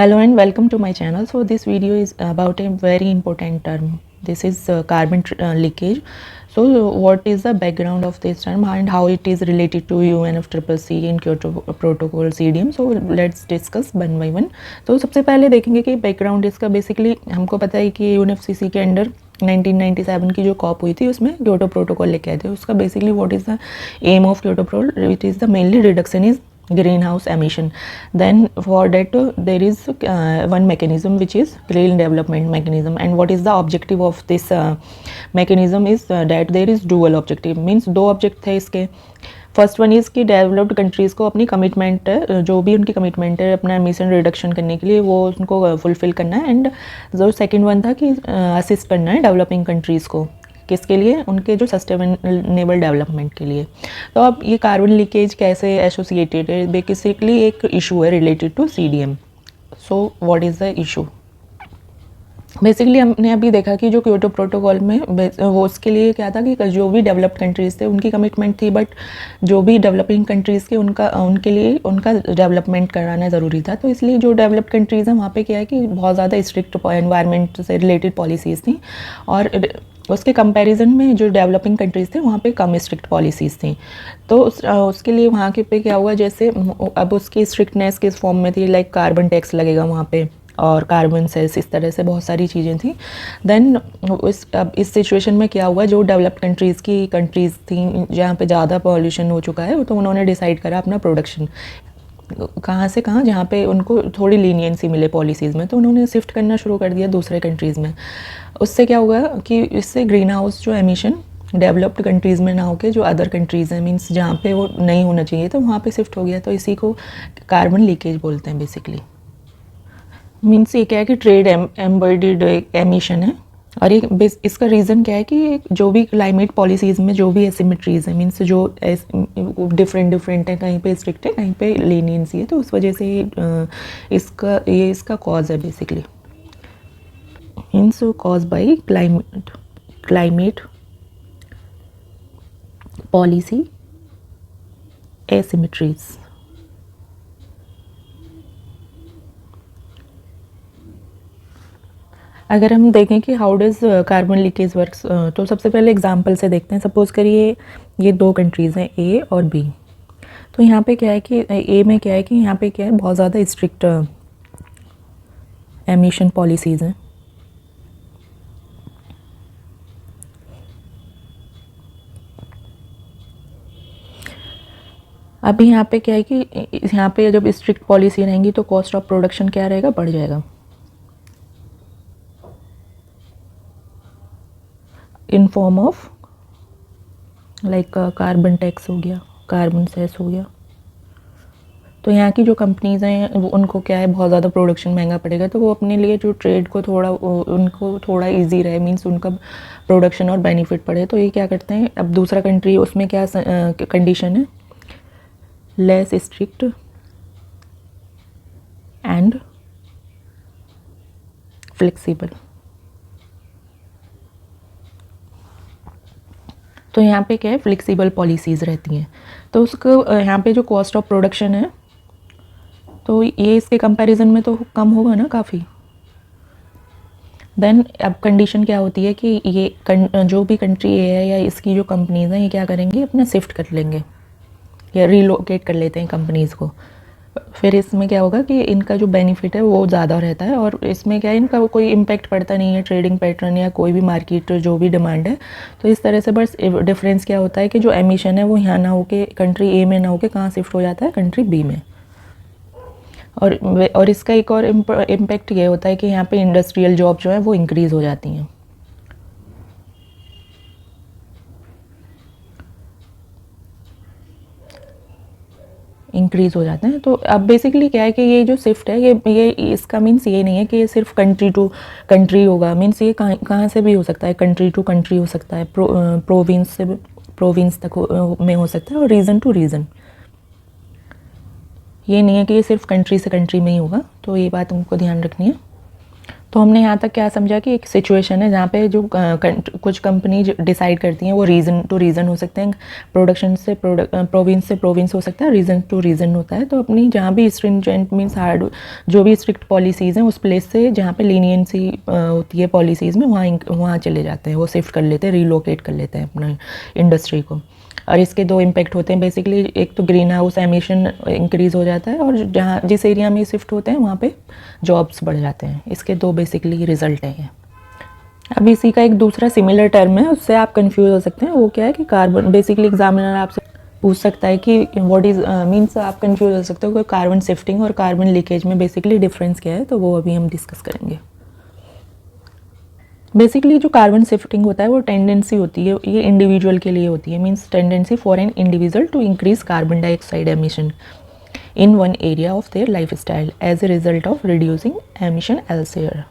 Hello and welcome to my channel. So this video is about a very important term. This is carbon leakage. So what is the background of this term and how it is related to UNFCCC in Kyoto Protocol CDM. So let's discuss one by one. तो सबसे पहले देखेंगे कि background इसका basically हमको पता है कि यूएनएफसीसी के अंडर 1997 की जो कॉप हुई थी उसमें क्योटो प्रोटोकॉल लेके आए थे. उसका basically what is the aim of Kyoto protocol, it is the mainly reduction is greenhouse emission. Then for that there is one mechanism which is green development mechanism, and what is the objective of this mechanism is that there is dual objective, means दो object थे इसके. First one is कि developed countries को अपनी commitment है, जो भी उनकी कमिटमेंट है अपना एमिशन रिडक्शन करने के लिए, वो उनको फुलफ़िल करना है. एंड जो सेकंड वन था कि असिस्ट करना है डेवलपिंग कंट्रीज़ को, किसके लिए, उनके जो सस्टेनेबल डेवलपमेंट के लिए. तो अब ये कार्बन लीकेज कैसे एसोसिएटेड है, बेसिकली एक इशू है related to CDM. So what is the issue. Basically हमने अभी देखा कि जो क्योटो प्रोटोकॉल में वो उसके लिए क्या था कि जो भी डेवलप्ड कंट्रीज़ थे उनकी कमिटमेंट थी, बट जो भी डेवलपिंग कंट्रीज़ के उनके लिए उनका डेवलपमेंट कराना ज़रूरी था. तो इसलिए जो डेवलप्ड कंट्रीज़ हैं वहाँ पे क्या है कि बहुत ज़्यादा स्ट्रिक्ट एनवायरनमेंट से रिलेटेड पॉलिसीज़ थी, और उसके कंपैरिजन में जो डेवलपिंग कंट्रीज़ थे वहाँ पे कम स्ट्रिक्ट पॉलिसीज़ थी. तो उसके लिए वहाँ के पे क्या हुआ, जैसे अब उसकी स्ट्रिक्टनेस किस फॉर्म में थी, लाइक कार्बन टैक्स लगेगा वहाँ पे और कार्बन सेल्स, इस तरह से बहुत सारी चीज़ें थी. देन अब इस सिचुएशन में क्या हुआ, जो डेवलप्ड कंट्रीज़ थी जहाँ पे ज़्यादा पॉल्यूशन हो चुका है, तो उन्होंने डिसाइड करा अपना प्रोडक्शन कहाँ से कहाँ, जहाँ पे उनको थोड़ी लीनियंसी मिले पॉलिसीज़ में, तो उन्होंने शिफ्ट करना शुरू कर दिया दूसरे कंट्रीज़ में. उससे क्या हुआ कि इससे ग्रीन हाउस जो एमिशन डेवलप्ड कंट्रीज़ में ना होके जो अदर कंट्रीज़ हैं, मींस जहाँ पे वो नहीं होना चाहिए तो वहाँ पे शिफ्ट हो गया. तो इसी को कार्बन लीकेज बोलते हैं बेसिकली. मीन्स ये क्या है कि ट्रेड एम्बर्डिड एमिशन है, और ये इसका रीज़न क्या है कि जो भी क्लाइमेट पॉलिसीज़ में जो भी एसिमेट्रीज़ हैं, मीन्स जो डिफरेंट है, कहीं पे स्ट्रिक्ट है कहीं पे लीनियंसी है, तो उस वजह से इसका कॉज है basically. Means cause by climate policy asymmetries. अगर हम देखें कि how does carbon leakage works, तो सबसे पहले एग्जांपल से देखते हैं. सपोज़ करिए ये दो कंट्रीज़ हैं A और B. तो यहाँ पे क्या है कि A में क्या है कि यहाँ पे क्या है, बहुत ज़्यादा स्ट्रिक्ट एमिशन पॉलिसीज़ हैं. अभी यहाँ पे क्या है कि यहाँ पे जब स्ट्रिक्ट पॉलिसी रहेंगी तो कॉस्ट ऑफ प्रोडक्शन क्या रहेगा, बढ़ जाएगा in form of like carbon tax हो गया, कार्बन सेस हो गया. तो यहाँ की जो कंपनीज़ हैं वो उनको क्या है, बहुत ज़्यादा प्रोडक्शन महंगा पड़ेगा, तो वो अपने लिए जो ट्रेड को उनको थोड़ा इजी रहे, मींस उनका प्रोडक्शन और बेनिफिट पड़े, तो ये क्या करते हैं. अब दूसरा कंट्री, उसमें क्या कंडीशन है, लेस स्ट्रिक्ट एंड फ्लेक्सिबल. तो यहाँ पे क्या है, फ्लेक्सिबल पॉलिसीज़ रहती हैं. तो उसको यहाँ पे जो कॉस्ट ऑफ प्रोडक्शन है तो ये इसके कंपैरिजन में तो कम होगा ना काफ़ी. देन अब कंडीशन क्या होती है कि ये जो भी कंट्री है या इसकी जो कंपनीज़ हैं ये क्या करेंगे, अपना शिफ्ट कर लेंगे या रीलोकेट कर लेते हैं कंपनीज़ को. फिर इसमें क्या होगा कि इनका जो बेनिफिट है वो ज़्यादा रहता है, और इसमें क्या है, इनका कोई इम्पैक्ट पड़ता नहीं है ट्रेडिंग पैटर्न या कोई भी मार्केट जो भी डिमांड है. तो इस तरह से बस डिफरेंस क्या होता है कि जो एमिशन है वो यहाँ ना होके कंट्री A में ना होके कहाँ शिफ्ट हो जाता है, कंट्री B में. और इसका एक और इम्पैक्ट ये होता है कि यहाँ पे इंडस्ट्रियल जॉब जो है वो इंक्रीज़ हो जाती हैं. इंक्रीज़ हो जाते हैं. तो अब बेसिकली क्या है कि ये जो शिफ्ट है ये इसका मीन्स ये नहीं है कि ये सिर्फ कंट्री टू कंट्री होगा, मीन्स ये कहाँ से भी हो सकता है, कंट्री टू कंट्री हो सकता है, प्रोविंस से प्रोविंस तक में हो सकता है, और रीजन टू रीजन. ये नहीं है कि ये सिर्फ कंट्री से कंट्री में ही होगा, तो ये बात हमको ध्यान रखनी है. तो हमने यहाँ तक क्या समझा कि एक सिचुएशन है जहाँ पे जो कुछ कंपनी डिसाइड करती हैं वो रीज़न टू रीज़न हो सकते हैं, प्रोडक्शन से प्रोविंस से प्रोविंस हो सकता है, रीज़न टू रीज़न होता है। तो अपनी जहाँ भी स्ट्रिंजेंट मीन्स हार्ड जो भी स्ट्रिक्ट पॉलिसीज़ हैं उस प्लेस से जहाँ पे लीनियंसी होती है पॉलिसीज़ में वहाँ चले जाते हैं, वो शिफ्ट कर लेते हैं, रीलोकेट कर लेते हैं अपना इंडस्ट्री को। और इसके दो इम्पैक्ट होते हैं बेसिकली, एक तो ग्रीन हाउस एमिशन इंक्रीज़ हो जाता है और जहाँ जिस एरिया में शिफ्ट होते हैं वहाँ पे जॉब्स बढ़ जाते हैं। इसके दो बेसिकली रिजल्ट हैं ये। अब इसी का एक दूसरा सिमिलर टर्म है, उससे आप कंफ्यूज हो सकते हैं, वो क्या है कि कार्बन। बेसिकली एग्जामिनर आपसे पूछ सकता है कि व्हाट इज़ मीन्स आप कंफ्यूज हो सकते हो कि कार्बन शिफ्टिंग और कार्बन लीकेज में बेसिकली डिफरेंस क्या है, तो वो अभी हम डिस्कस करेंगे। बेसिकली जो कार्बन शिफ्टिंग होता है वो टेंडेंसी होती है, ये इंडिविजुअल के लिए होती है, means tendency for an individual to increase carbon dioxide emission in one area of their life style as a result of reducing emission elsewhere.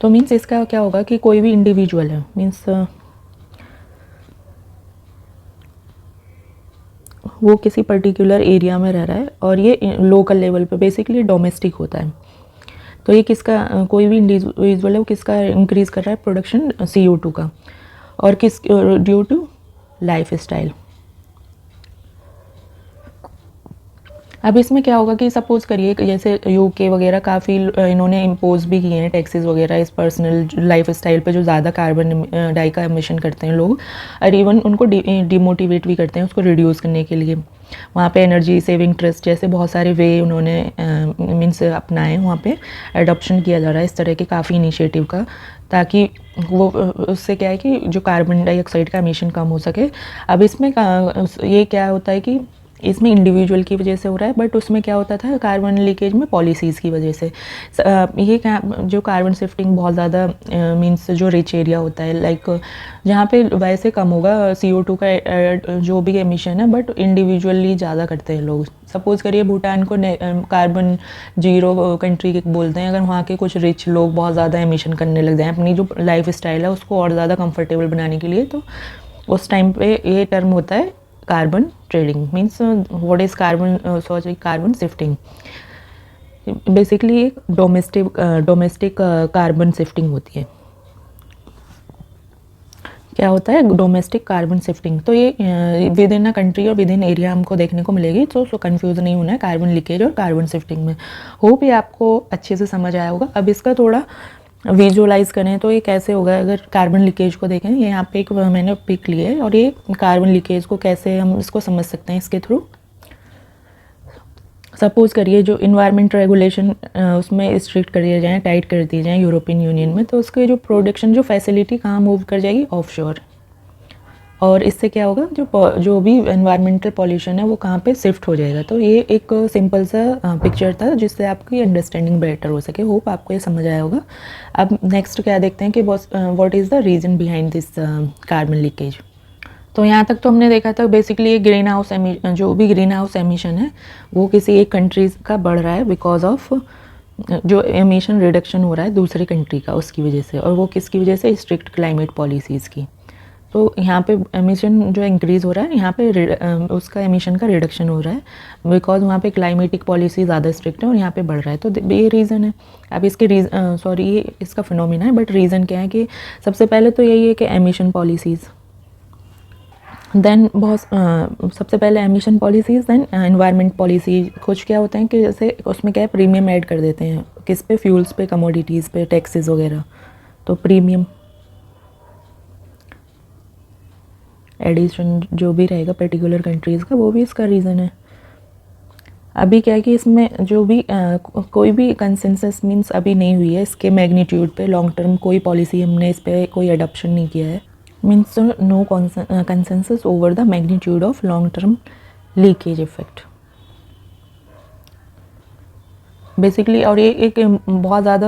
तो मीन्स इसका क्या होगा कि कोई भी इंडिविजुअल है, मीन्स वो किसी पर्टिकुलर एरिया में रह रहा है और ये लोकल लेवल पे बेसिकली डोमेस्टिक होता है। तो ये किसका, कोई भी इंडिविजुअल है वो किसका इंक्रीज़ कर रहा है, प्रोडक्शन CO2 का, और किस ड्यू टू लाइफ स्टाइल। अब इसमें क्या होगा कि सपोज़ करिए जैसे UK वगैरह काफ़ी इन्होंने इम्पोज भी किए हैं टैक्सेस वगैरह इस पर्सनल लाइफ स्टाइल पे जो ज़्यादा कार्बन डाई का एमिशन करते हैं लोग, और इवन उनको डिमोटिवेट भी करते हैं उसको रिड्यूस करने के लिए। वहाँ पे एनर्जी सेविंग ट्रस्ट जैसे बहुत सारे वे उन्होंने मीन्स अपनाए, वहाँ पे एडॉप्शन किया जा रहा है इस तरह के काफ़ी इनिशिएटिव का, ताकि वो उससे क्या है कि जो कार्बन डाइऑक्साइड का एमिशन कम हो सके। अब इसमें ये क्या होता है कि इसमें इंडिविजुअल की वजह से हो रहा है, बट उसमें क्या होता था कार्बन लीकेज में पॉलिसीज़ की वजह से। ये जो कार्बन शिफ्टिंग बहुत ज़्यादा मीन्स जो रिच एरिया होता है, लाइक जहाँ पे वैसे कम होगा CO2 का जो भी एमिशन है, बट इंडिविजुअली ज़्यादा करते हैं लोग। सपोज़ करिए भूटान को कार्बन जीरो कंट्री बोलते हैं, अगर वहाँ के कुछ रिच लोग बहुत ज़्यादा एमिशन करने लग जाएँ अपनी जो लाइफ स्टाइल है उसको और ज़्यादा कंफर्टेबल बनाने के लिए, तो उस टाइम पे ये टर्म होता है carbon trading. Means what is carbon shifting. Basically एक डोमेस्टिक कार्बन शिफ्टिंग होती है। क्या होता है डोमेस्टिक कार्बन शिफ्टिंग। तो ये विद इन अ कंट्री और विद इन एरिया हमको देखने को मिलेगी, तो कंफ्यूज नहीं होना है कार्बन लीकेज और कार्बन शिफ्टिंग में। होप ये आपको अच्छे से समझ आया होगा। अब इसका थोड़ा विजुअलाइज करें तो ये कैसे होगा। अगर कार्बन लीकेज को देखें, ये यहाँ पे एक मैंने पिक ली है, और ये कार्बन लीकेज को कैसे हम इसको समझ सकते हैं इसके थ्रू। सपोज़ करिए जो इन्वायरमेंट रेगुलेशन उसमें स्ट्रिक्ट कर दिया जाए, टाइट कर दिए जाए यूरोपियन यूनियन में, तो उसके जो प्रोडक्शन जो फैसिलिटी कहाँ मूव कर जाएगी, ऑफशोर। और इससे क्या होगा जो भी एनवायरमेंटल पॉल्यूशन है वो कहाँ पे शिफ्ट हो जाएगा। तो ये एक सिंपल सा पिक्चर था जिससे आपकी अंडरस्टैंडिंग बेटर हो सके। होप आपको ये समझ आया होगा। अब नेक्स्ट क्या देखते हैं कि what is the reason behind this carbon leakage. तो यहाँ तक तो हमने देखा था बेसिकली ये ग्रीन हाउस जो भी ग्रीन हाउस एमिशन है वो किसी एक कंट्रीज़ का बढ़ रहा है बिकॉज ऑफ जो एमिशन रिडक्शन हो रहा है दूसरी कंट्री का, उसकी वजह से। और वो किसकी वजह से, स्ट्रिक्ट क्लाइमेट पॉलिसीज़ की। तो यहाँ पे एमिशन जो इंक्रीज़ हो रहा है, यहाँ पे उसका एमिशन का रिडक्शन हो रहा है बिकॉज वहाँ पे क्लाइमेटिक पॉलिसी ज़्यादा स्ट्रिक्ट है और यहाँ पे बढ़ रहा है। तो ये रीज़न है। अब इसके ये इसका फिनोमिना है, बट रीज़न क्या है कि सबसे पहले तो यही है कि एमिशन पॉलिसीज़, देन सबसे पहले emission policies, then environment policy. कुछ क्या होते हैं कि जैसे उसमें क्या है प्रीमियम ऐड कर देते हैं किस पे, फ्यूल्स पे, कमोडिटीज़ पे, टैक्सेस वगैरह। तो प्रीमियम एडिशन जो भी रहेगा पर्टिकुलर कंट्रीज़ का, वो भी इसका रीज़न है। अभी क्या है कि इसमें जो भी कोई भी कंसेंसस मीन्स अभी नहीं हुई है इसके मैग्नीट्यूड पे, लॉन्ग टर्म कोई पॉलिसी हमने इस पर कोई अडॉप्शन नहीं किया है। Means no consensus over the magnitude of long term leakage effect basically. और ये एक बहुत ज़्यादा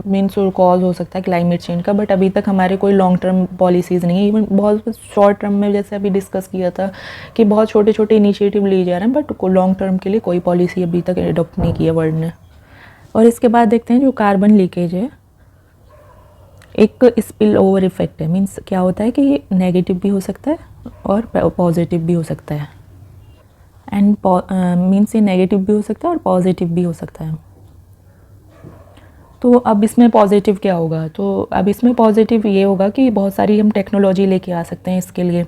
मीन्स कॉज हो सकता है क्लाइमेट चेंज का, बट अभी तक हमारे कोई लॉन्ग टर्म पॉलिसीज़ नहीं है। इवन बहुत शॉर्ट टर्म में जैसे अभी डिस्कस किया था कि बहुत छोटे छोटे इनिशिएटिव लिए जा रहे हैं, बट लॉन्ग टर्म के लिए कोई पॉलिसी अभी तक एडॉप्ट नहीं की है वर्ल्ड ने। और इसके बाद देखते हैं जो कार्बन लीकेज है एक स्पिल ओवर इफेक्ट है। मीन्स क्या होता है कि ये नेगेटिव भी हो सकता है और पॉजिटिव भी हो सकता है। एंड मीन्स ये नेगेटिव भी हो सकता है और पॉजिटिव भी हो सकता है। तो अब इसमें पॉजिटिव क्या होगा, तो अब इसमें पॉजिटिव ये होगा कि बहुत सारी हम टेक्नोलॉजी लेके आ सकते हैं इसके लिए,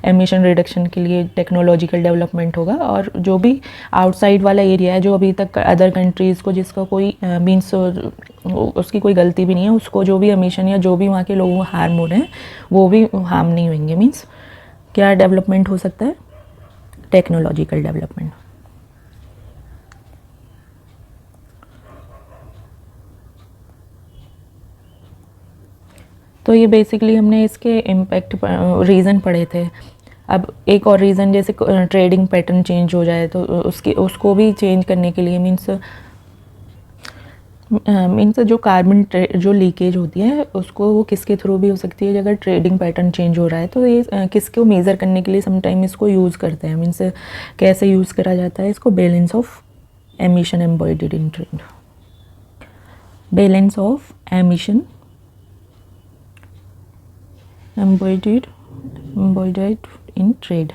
एमिशन रिडक्शन के लिए टेक्नोलॉजिकल डेवलपमेंट होगा। और जो भी आउटसाइड वाला एरिया है, जो अभी तक अदर कंट्रीज़ को जिसका कोई मीन्स उसकी कोई गलती भी नहीं है, उसको जो भी एमिशन या जो भी वहाँ के लोगों को हार्म हो रहे हैं वो भी हार्म नहीं होंगे। मीन्स क्या डेवलपमेंट हो सकता है, टेक्नोलॉजिकल डेवलपमेंट। तो ये बेसिकली हमने इसके इम्पैक्ट रीज़न पढ़े थे। अब एक और रीज़न, जैसे ट्रेडिंग पैटर्न चेंज हो जाए तो उसको भी चेंज करने के लिए मीन्स जो कार्बन जो लीकेज होती है उसको वो किसके थ्रू भी हो सकती है। अगर ट्रेडिंग पैटर्न चेंज हो रहा है तो ये किसको मेज़र करने के लिए समटाइम इसको यूज़ करते हैं। मीन्स कैसे यूज़ करा जाता है इसको, balance of emission embodied in trade, balance of emission embodied in trade.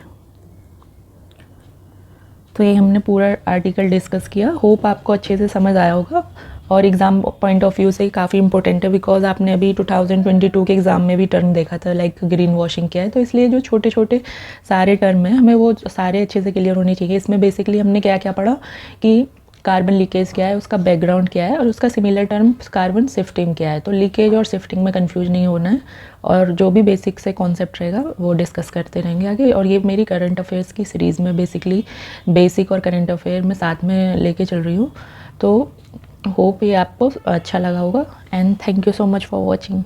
तो ये हमने पूरा आर्टिकल डिस्कस किया। होप आपको अच्छे से समझ आया होगा और एग्ज़ाम पॉइंट ऑफ व्यू से काफ़ी इंपॉर्टेंट है, बिकॉज आपने अभी 2022 के एग्ज़ाम में भी टर्म देखा था लाइक ग्रीन वॉशिंग क्या है। तो इसलिए जो छोटे छोटे सारे टर्म हैं हमें वो सारे अच्छे से क्लियर होने चाहिए। इसमें बेसिकली हमने क्या क्या पढ़ा कि कार्बन लीकेज क्या है, उसका बैकग्राउंड क्या है और उसका सिमिलर टर्म कार्बन शिफ्टिंग क्या है। तो लीकेज और शिफ्टिंग में कंफ्यूज नहीं होना है और जो भी बेसिक से कॉन्सेप्ट रहेगा वो डिस्कस करते रहेंगे आगे। और ये मेरी करंट अफेयर्स की सीरीज़ में बेसिकली बेसिक और करंट अफेयर में साथ में लेके चल रही हूँ। तो होप ये आपको अच्छा लगा होगा and thank you so much for watching.